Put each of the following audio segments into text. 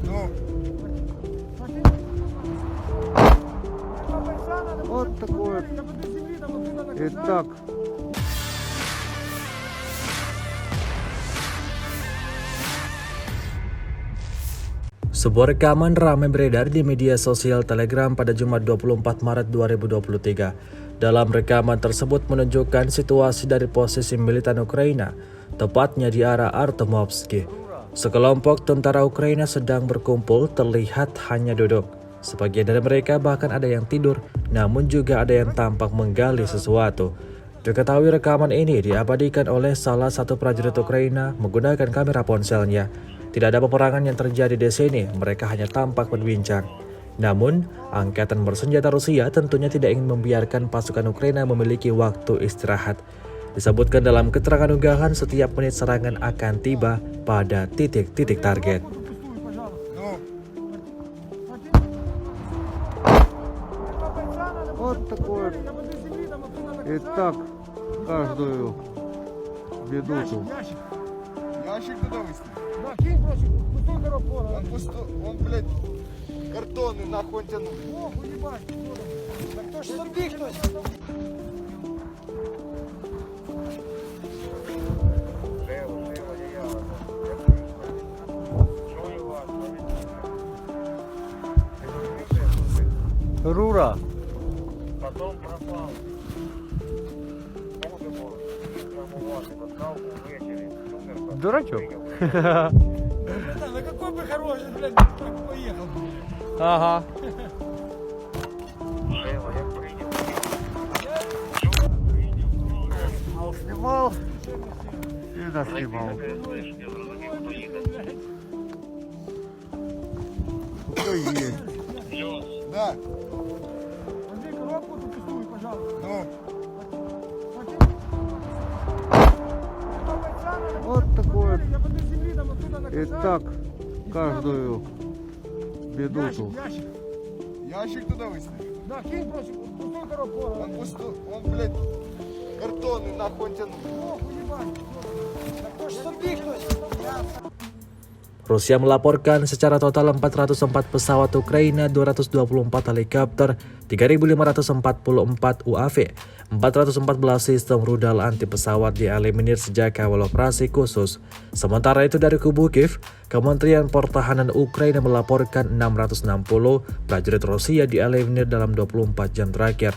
Ну, Вот такое. Итак, Sebuah rekaman ramai beredar di media sosial Telegram pada Jumat 24 Maret 2023. Dalam rekaman tersebut menunjukkan situasi dari posisi militan Ukraina, tepatnya di arah Artemovsky. Sekelompok tentara Ukraina sedang berkumpul, terlihat hanya duduk. Sebagian dari mereka bahkan ada yang tidur, namun juga ada yang tampak menggali sesuatu. Diketahui rekaman ini diabadikan oleh salah satu prajurit Ukraina menggunakan kamera ponselnya. Tidak ada peperangan yang terjadi di sini, mereka hanya tampak berbincang. Namun, angkatan bersenjata Rusia tentunya tidak ingin membiarkan pasukan Ukraina memiliki waktu istirahat. Disebutkan dalam keterangan unggahan, setiap menit serangan akan tiba pada titik-titik target. ну, вот такое. Итак, каждую минуту. ящик туда выставь. Да, кинь прочь, пустой коробку. Он пустой, он, блядь, картонный, нахуй он тянул. Ох, уебать. Да кто ж забіг хтось? Рура. Потом пропал. Позже был травмованный, достал увечері. Дурачок. Братан, ну какой бы хороший, блядь, поехал. Ага. Жева, як прийняв. Снимал и наснимал. Я зрозумів, хто їде. Все есть. Да, Возьми коробку, ту пустую, пожалуйста. ну, Вот такое. Я под земли там оттуда наказал. Итак, каждую минуту. Ящик. ящик туда выставь. Да, кинь прочь, пустой коробку. Он пустой, он, блядь, картонный, нахуй он тянул. Ох, уебать. Да кто ж забіг хтось? Rusia melaporkan secara total 404 pesawat Ukraina, 224 helikopter, 3.544 UAV, 414 sistem rudal anti pesawat dieliminir sejak awal operasi khusus. Sementara itu dari kubu Kiev, Kementerian Pertahanan Ukraina melaporkan 660 prajurit Rusia dieliminir dalam 24 jam terakhir.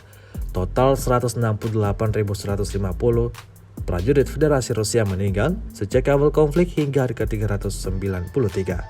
Total 168.150 prajurit Federasi Rusia meninggal sejak awal konflik hingga hari ke-393.